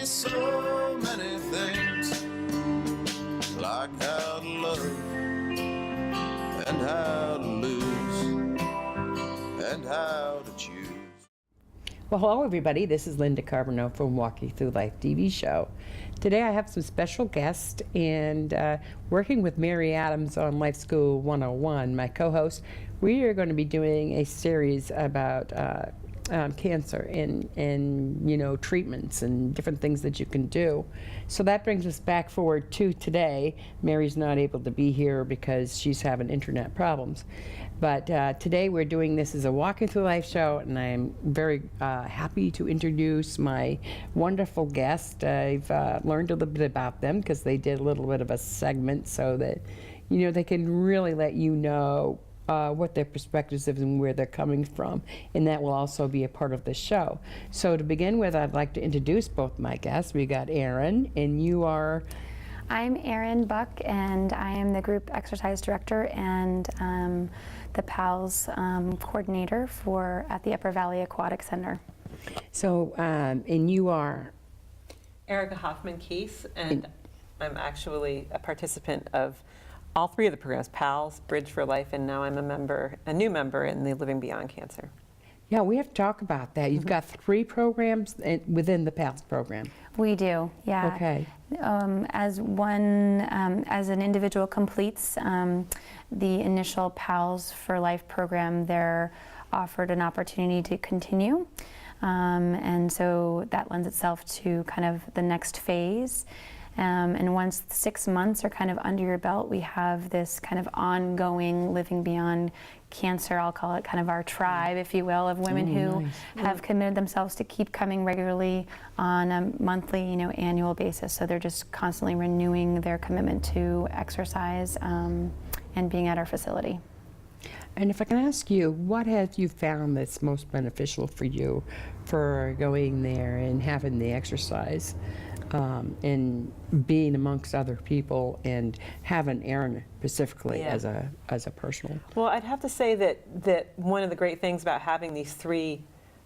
so many things, like how to love and how to lose and how to choose. Well, hello everybody, this is Linda Carbonell from Walking Through Life TV show. Today I have some special guests, and working with Mary Adams on Life School 101, my co-host, we are going to be doing a series about cancer and you know, treatments and different things that you can do. So that brings us back forward to today. Mary's not able to be here because she's having internet problems. But today we're doing this as a Walking Through Life show, and I'm very happy to introduce my wonderful guest. I've learned a little bit about them because they did a little bit of a segment so that, you know, they can really let you know what their perspectives is and where they're coming from, and that will also be a part of the show. So to begin with, I'd like to introduce both my guests. We got Erin, and you are? I'm Erin Buck, and I am the group exercise director and the PALS coordinator at the Upper Valley Aquatic Center. So, and you are? Erica Hoffman-Keese, and I'm actually a participant of all three of the programs, PALS, Bridge for Life, and now I'm a new member in the Living Beyond Cancer. Yeah, we have to talk about that. You've got 3 programs within the PALS program. We do, yeah. Okay. As an individual completes the initial PALS for Life program, they're offered an opportunity to continue. And so that lends itself to kind of the next phase. And once 6 months are kind of under your belt, we have this kind of ongoing Living Beyond Cancer, I'll call it kind of our tribe, if you will, of women who have committed themselves to keep coming regularly on a monthly, annual basis. So they're just constantly renewing their commitment to exercise and being at our facility. And if I can ask you, what have you found that's most beneficial for you for going there and having the exercise? And being amongst other people and having Erin specifically as a personal. Well, I'd have to say that one of the great things about having these 3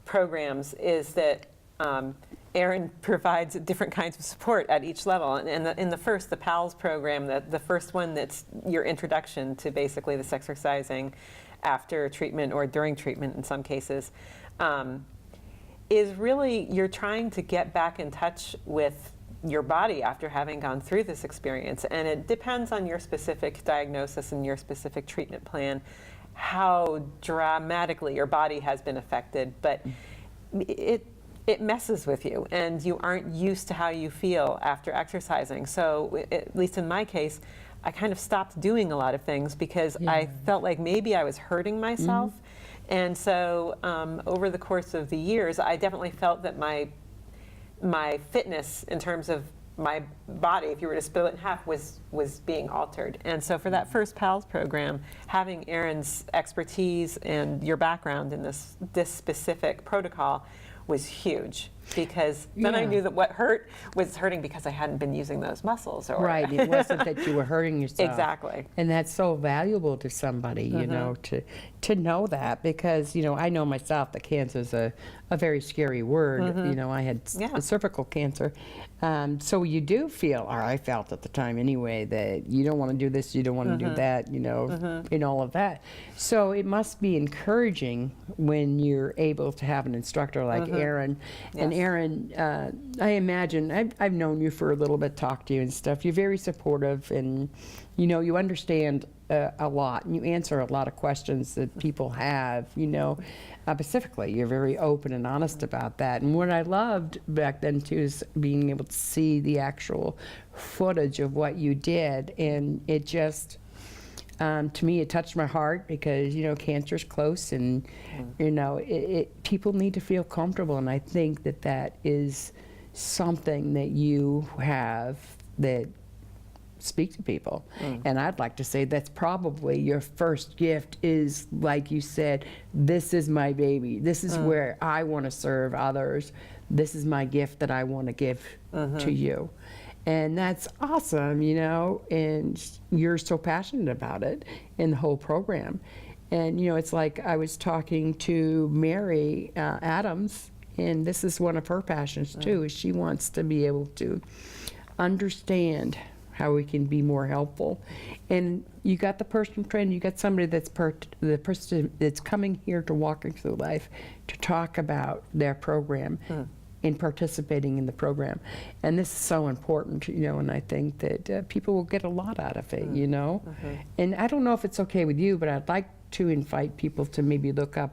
programs is that Erin provides different kinds of support at each level. And in the first, the PALS program, the first one that's your introduction to basically this exercising after treatment or during treatment in some cases, is really you're trying to get back in touch with your body after having gone through this experience. And it depends on your specific diagnosis and your specific treatment plan, how dramatically your body has been affected. But it messes with you, and you aren't used to how you feel after exercising. So at least in my case, I kind of stopped doing a lot of things because I felt like maybe I was hurting myself. And so over the course of the years, I definitely felt that my fitness in terms of my body, if you were to split it in half, was being altered. And so for that first PALS program, having Erin's expertise and your background in this specific protocol was huge, because then I knew that what hurt was hurting because I hadn't been using those muscles. Or Right, it wasn't that you were hurting yourself. Exactly. And that's so valuable to somebody, you know, to know that, because, I know myself that cancer is a very scary word. I had cervical cancer. So you do feel, or I felt at the time anyway, that you don't want to do this, you don't want to do that, and all of that. So it must be encouraging when you're able to have an instructor like Erin. And Erin, I imagine, I've known you for a little bit, talked to you and stuff. You're very supportive, and you understand a lot, and you answer a lot of questions that people have, specifically. You're very open and honest about that. And what I loved back then too is being able to see the actual footage of what you did, and it just, to me, it touched my heart, because cancer's close, and people need to feel comfortable, and I think that is something that you have that speak to people. And I'd like to say that's probably your first gift, is, like you said, this is my baby, this is where I want to serve others, this is my gift that I want to give to you. And that's awesome, and you're so passionate about it in the whole program. And it's like I was talking to Mary Adams, And this is one of her passions too, is she wants to be able to understand how we can be more helpful. And you got the personal trainer, you got somebody that's the person that's coming here to Walking Through Life to talk about their program and participating in the program. And this is so important, you know, and I think that people will get a lot out of it, you know. And I don't know if it's okay with you, but I'd like to invite people to maybe look up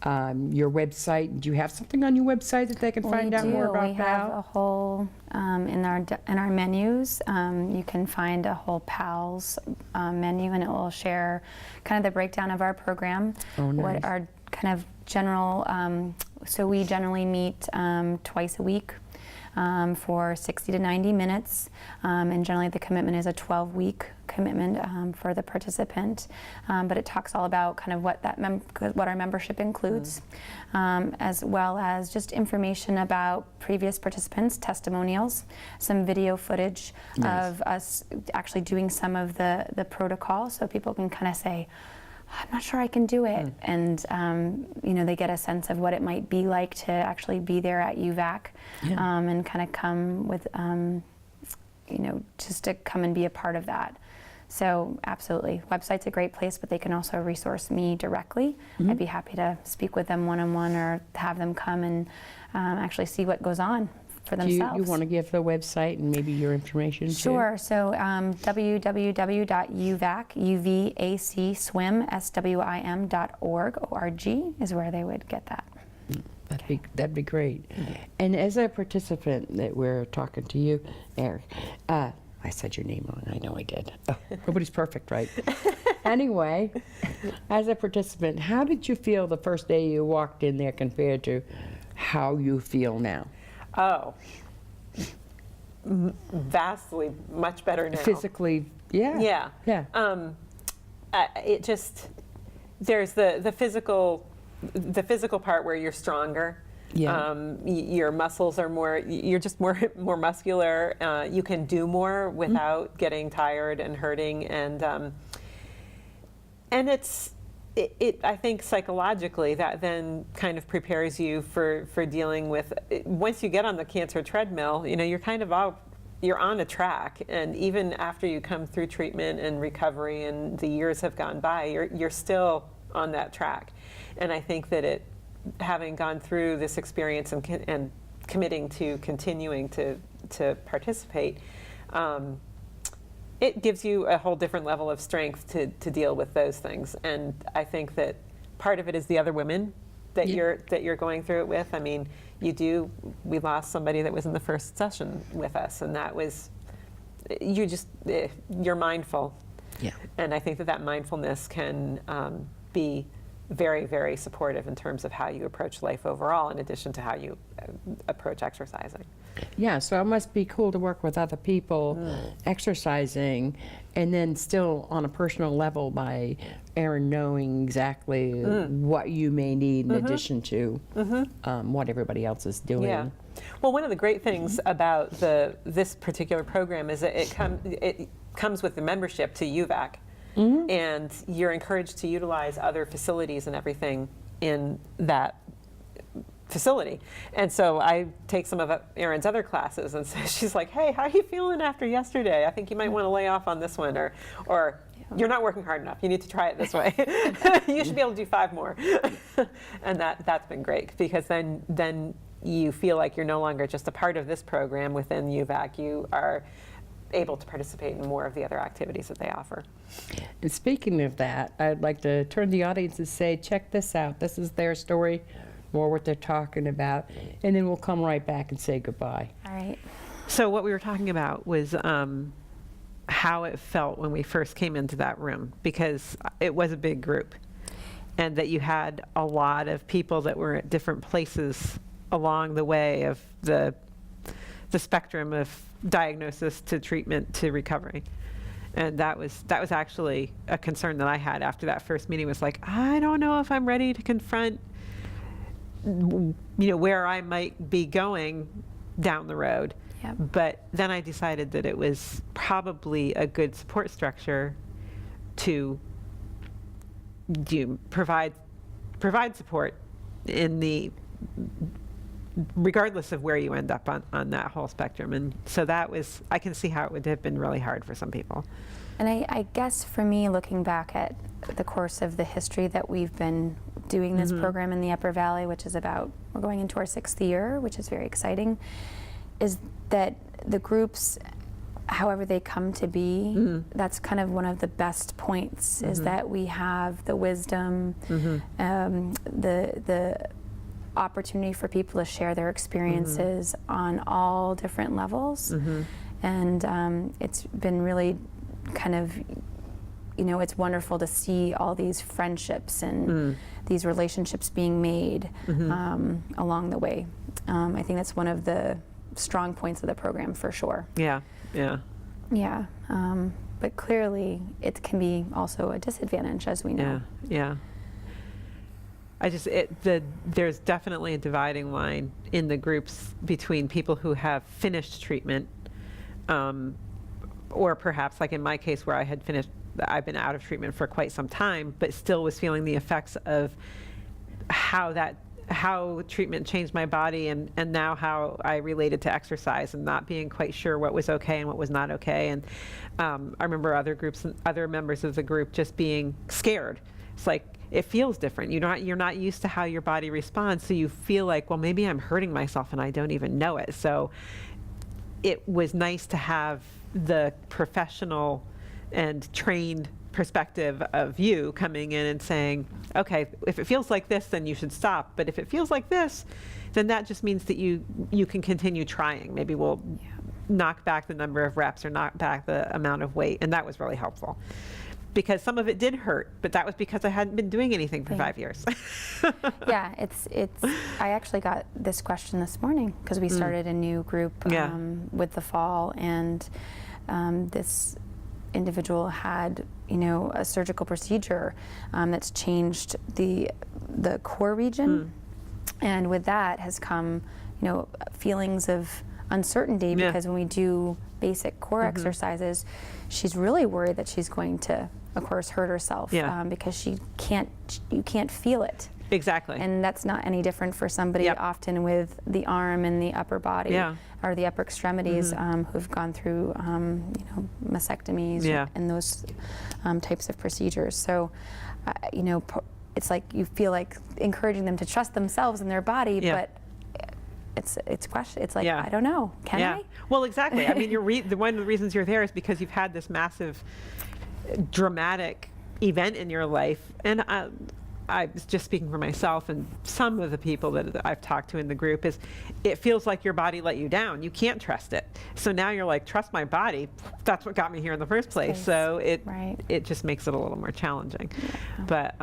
your website. Do you have something on your website that they can find out more about We have a PALS? whole, in our menus, you can find a whole PALS menu, and it will share kind of the breakdown of our program, Oh, nice. what our kind of general, so we generally meet twice a week for 60 to 90 minutes, and generally the commitment is a 12-week commitment for the participant, but it talks all about kind of what that what our membership includes, as well as just information about previous participants, testimonials, some video footage of us actually doing some of the protocol, so people can kind of say, I'm not sure I can do it, and you know, they get a sense of what it might be like to actually be there at UVAC, and kind of come with, you know, just to come and be a part of that. So absolutely, website's a great place, but they can also resource me directly. I'd be happy to speak with them one-on-one or have them come and actually see what goes on for Do themselves. you want to give the website and maybe your information too? Sure. So www.uvacswim.org is where they would get that. That'd be great. And as a participant that we're talking to you, Eric, I said your name wrong. I know I did. Oh, nobody's perfect, right? Anyway, as a participant, how did you feel the first day you walked in there compared to how you feel now? Oh, vastly much better now. Physically, yeah. Yeah. It just, there's the physical part where you're stronger. Yeah. Your muscles are more, you're just more muscular. You can do more without getting tired and hurting. And I think psychologically that then kind of prepares you for dealing with, once you get on the cancer treadmill, you know, you're kind of you're on a track, and even after you come through treatment and recovery and the years have gone by, you're still on that track. And I think that having gone through this experience and committing to continuing to participate, it gives you a whole different level of strength to deal with those things. And I think that part of it is the other women that you're going through it with. I mean, we lost somebody that was in the first session with us, and that was, you're mindful. Yeah. And I think that mindfulness can be very, very supportive in terms of how you approach life overall, in addition to how you approach exercising. Yeah, so it must be cool to work with other people exercising, and then still on a personal level by Erin knowing exactly what you may need in addition to what everybody else is doing. Yeah. Well, one of the great things about this particular program is that it comes with the membership to UVAC. And you're encouraged to utilize other facilities and everything in that facility. And so I take some of Erin's other classes, and so she's like, hey, how are you feeling after yesterday? I think you might want to lay off on this one, or you're not working hard enough. You need to try it this way. You should be able to do 5 more. And that's been great, because then you feel like you're no longer just a part of this program within UVAC. You are able to participate in more of the other activities that they offer. And speaking of that, I'd like to turn the audience and say, check this out. This is their story, more what they're talking about, and then we'll come right back and say goodbye. All right. So what we were talking about was how it felt when we first came into that room, because it was a big group, and that you had a lot of people that were at different places along the way of the spectrum of diagnosis to treatment to recovery. And that was actually a concern that I had after that first meeting, was like, I don't know if I'm ready to confront, you know, where I might be going down the road. Yep. But then I decided that it was probably a good support structure to provide support in the regardless of where you end up on that whole spectrum. And so I can see how it would have been really hard for some people. And I guess for me, looking back at the course of the history that we've been doing this program in the Upper Valley, which is we're going into our 6th year, which is very exciting, is that the groups, however they come to be, that's kind of one of the best points, is that we have the wisdom, the opportunity for people to share their experiences on all different levels. And it's been really kind of, it's wonderful to see all these friendships and these relationships being made along the way. I think that's one of the strong points of the program for sure. Yeah. But clearly it can be also a disadvantage, as we know. Yeah. There's definitely a dividing line in the groups between people who have finished treatment, or perhaps like in my case where I've been out of treatment for quite some time, but still was feeling the effects of how treatment changed my body, and now how I related to exercise, and not being quite sure what was okay and what was not okay. And I remember other members of the group just being scared. It's like, it feels different. You're not used to how your body responds, so you feel like, well, maybe I'm hurting myself and I don't even know it. So it was nice to have the professional and trained perspective of you coming in and saying, okay, if it feels like this, then you should stop. But if it feels like this, then that just means that you can continue trying. Maybe we'll knock back the number of reps or knock back the amount of weight. And that was really helpful. Because some of it did hurt, but that was because I hadn't been doing anything for 5 years. Yeah, it's. I actually got this question this morning because we started a new group with the fall, and this individual had, a surgical procedure that's changed the core region, and with that has come, feelings of uncertainty, because when we do basic core exercises, she's really worried that she's going to, of course, hurt herself because you can't feel it. Exactly. And that's not any different for somebody often with the arm and the upper body or the upper extremities who've gone through mastectomies and those types of procedures. So, it's like you feel like encouraging them to trust themselves and their body, but it's question. It's like, I don't know. Can I? Well, exactly. I mean, one of the reasons you're there is because you've had this massive, dramatic event in your life, and I was just speaking for myself and some of the people that I've talked to in the group, is it feels like your body let you down. You can't trust it. So now you're like, trust my body. That's what got me here in the first place. So it just makes it a little more challenging. But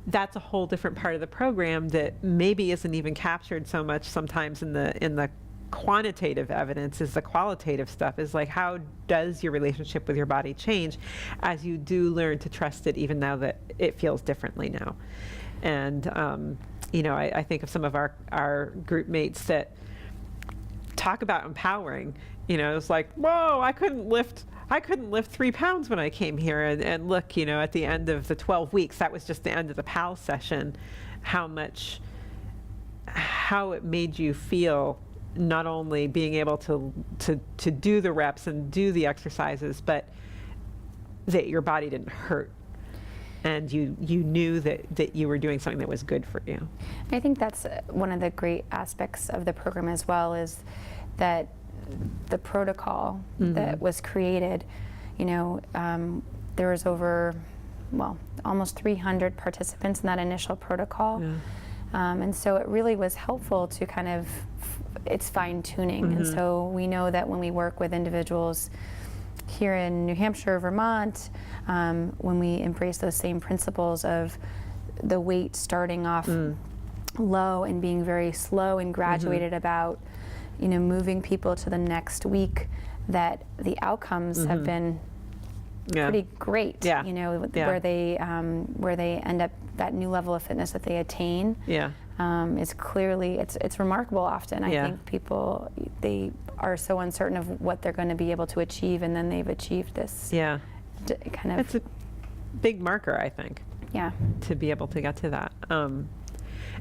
that's a whole different part of the program that maybe isn't even captured so much sometimes in the quantitative evidence. Is the qualitative stuff, is like, how does your relationship with your body change as you do learn to trust it, even though that it feels differently now. And I think of some of our group mates that talk about empowering. It's like, whoa, I couldn't lift 3 pounds when I came here, and look, at the end of the 12 weeks, that was just the end of the PALS session, how it made you feel, not only being able to do the reps and do the exercises, but that your body didn't hurt, and you knew that you were doing something that was good for you. I think that's one of the great aspects of the program as well, is that the protocol that was created, there was over, almost 300 participants in that initial protocol. And so it really was helpful to kind of, it's fine tuning. And so we know that when we work with individuals here in New Hampshire, Vermont, when we embrace those same principles of the weight starting off low and being very slow and graduated about, moving people to the next week, that the outcomes have been pretty great. Where they end up, that new level of fitness that they attain is clearly, it's remarkable often. I think people, they are so uncertain of what they're going to be able to achieve, and then they've achieved this kind of. It's a big marker, I think. To be able to get to that.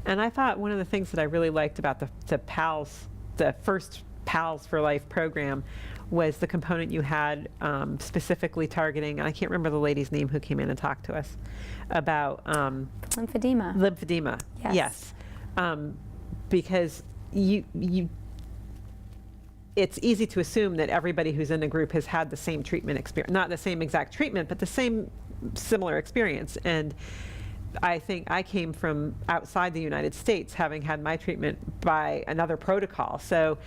And I thought one of the things that I really liked about the PALS, the first PALS for Life program, was the component you had specifically targeting, and I can't remember the lady's name who came in and talked to us about Lymphedema. Lymphedema. Yes. Because it's easy to assume that everybody who's in a group has had the same treatment experience, not the same exact treatment, but the same similar experience. And I think I came from outside the United States, having had my treatment by another protocol. So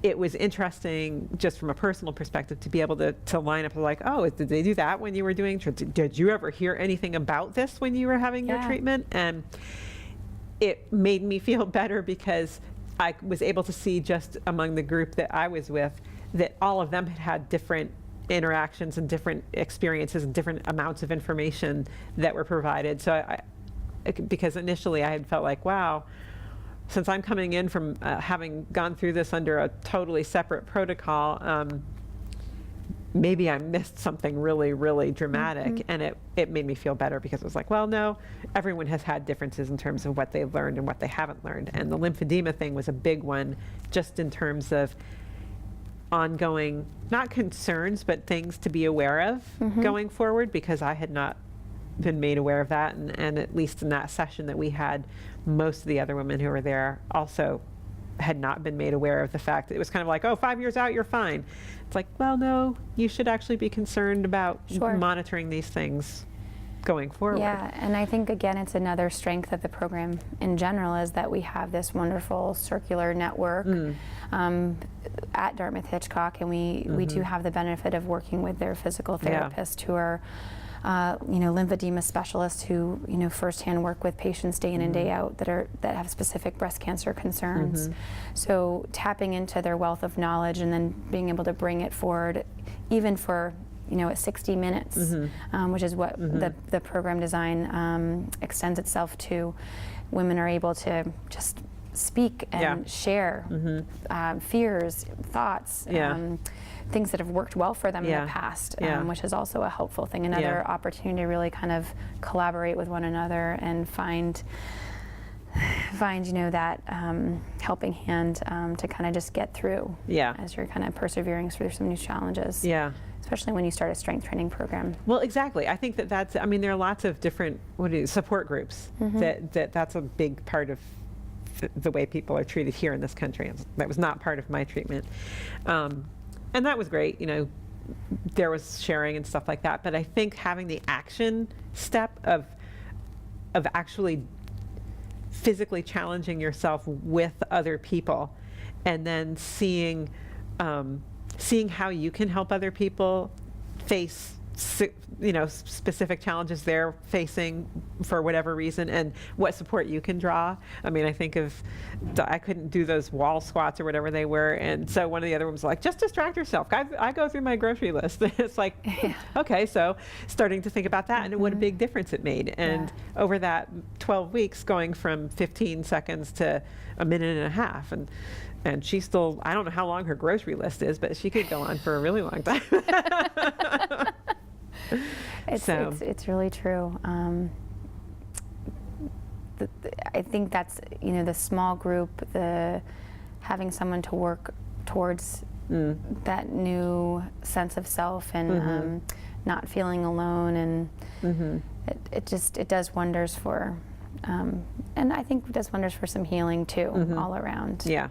it was interesting, just from a personal perspective, to be able to line up like, oh, did they do that when you were doing, did you ever hear anything about this when you were having your treatment? And it made me feel better because I was able to see, just among the group that I was with, that all of them had had different interactions and different experiences and different amounts of information that were provided. So because initially I had felt like, wow, since I'm coming in from having gone through this under a totally separate protocol, maybe I missed something really, really dramatic. And it made me feel better because it was like, well, no, everyone has had differences in terms of what they've learned and what they haven't learned. And the lymphedema thing was a big one, just in terms of ongoing, not concerns, but things to be aware of going forward, because I had not been made aware of that. And at least in that session that we had, most of the other women who were there also had not been made aware of the fact that it was kind of like, oh, 5 years out, you're fine. It's like, well, no, you should actually be concerned about monitoring these things going forward. Yeah, and I think, again, it's another strength of the program in general, is that we have this wonderful circular network at Dartmouth-Hitchcock, and we do have the benefit of working with their physical therapists who are lymphedema specialists who, firsthand work with patients day in and day out that have specific breast cancer concerns. So tapping into their wealth of knowledge and then being able to bring it forward, even for 60 minutes, which is what the program design extends itself to. Women are able to just speak and share fears, thoughts, things that have worked well for them in the past, which is also a helpful thing. Another opportunity to really kind of collaborate with one another and find that helping hand to kind of just get through as you're kind of persevering through some new challenges. Especially when you start a strength training program. Well, exactly. I think that's, I mean, there are lots of different support groups that's a big part of the way people are treated here in this country. That was not part of my treatment. And that was great, there was sharing and stuff like that. But I think having the action step of actually physically challenging yourself with other people, and then seeing how you can help other people face specific challenges they're facing for whatever reason, and what support you can draw. I mean, I think I couldn't do those wall squats or whatever they were, and so one of the other ones was like, just distract yourself. I go through my grocery list. It's like, okay, so starting to think about that and what a big difference it made. And over that 12 weeks, going from 15 seconds to a minute and a half, and she still, I don't know how long her grocery list is, but she could go on for a really long time. It's really true. I think that's, the small group, having someone to work towards that new sense of self, and not feeling alone, and it does wonders for, and I think it does wonders for some healing too, all around. Yeah.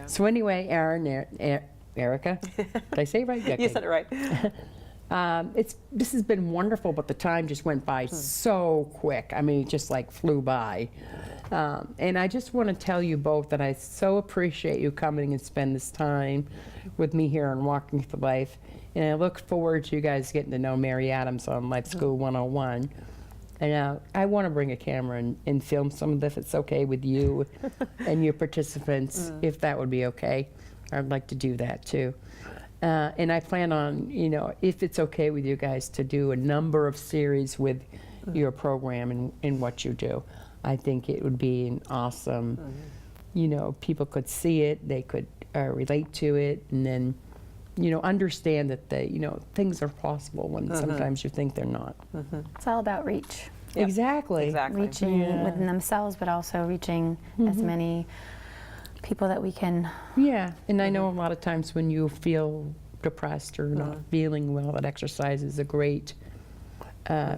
So anyway, Erica, did I say it right? Yeah, you said it right. This has been wonderful, but the time just went by so quick. I mean, it just like flew by. And I just want to tell you both that I so appreciate you coming and spend this time with me here on Walking Through Life. And I look forward to you guys getting to know Mary Adams on Life School 101. And I want to bring a camera and film some of this, if it's okay with you and your participants, if that would be okay. I'd like to do that too. And I plan on, if it's okay with you guys, to do a number of series with your program and what you do. I think it would be an awesome, people could see it, they could relate to it, and then, understand that things are possible when sometimes you think they're not. It's all about reach. Yep. Exactly. Exactly. reaching Yeah. within themselves, but also reaching as many people that we can. Yeah, and I know a lot of times when you feel depressed or not feeling well, that exercise is a great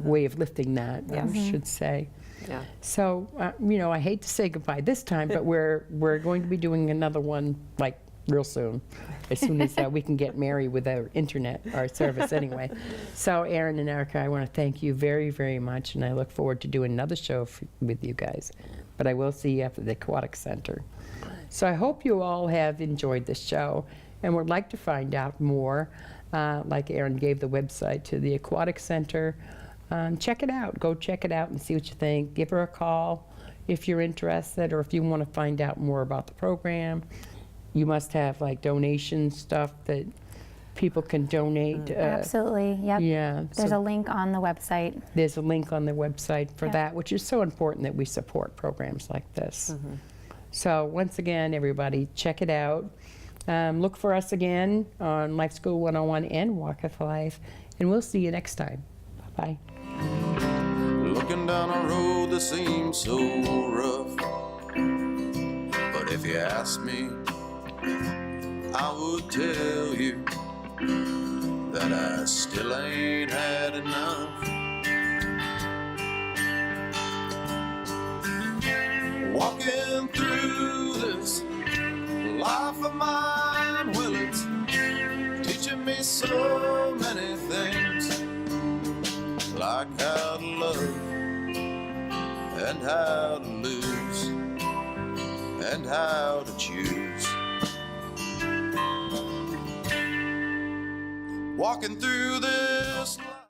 way of lifting that, I should say. Yeah. So, I hate to say goodbye this time, but we're going to be doing another one like real soon, as soon as we can get Mary with our internet, our service anyway. So, Aaron and Erica, I want to thank you very, very much, and I look forward to doing another show with you guys. But I will see you after the Aquatic Center. So I hope you all have enjoyed this show and would like to find out more. Like Aaron gave the website to the Aquatic Center. Check it out. Go check it out and see what you think. Give her a call if you're interested, or if you want to find out more about the program. You must have like donation stuff that people can donate. Absolutely, yep. Yeah. There's so a link on the website. there's a link on the website for Yep. that, which is so important that we support programs like this. So once again, everybody, check it out. Look for us again on Life School 101 and Walk of Life, and we'll see you next time. Bye-bye. Looking down a road that seems so rough. But if you ask me, I would tell you that I still ain't had enough. Walking through this life of mine, well, it's teaching me so many things, like how to love and how to lose and how to choose. Walking through this life.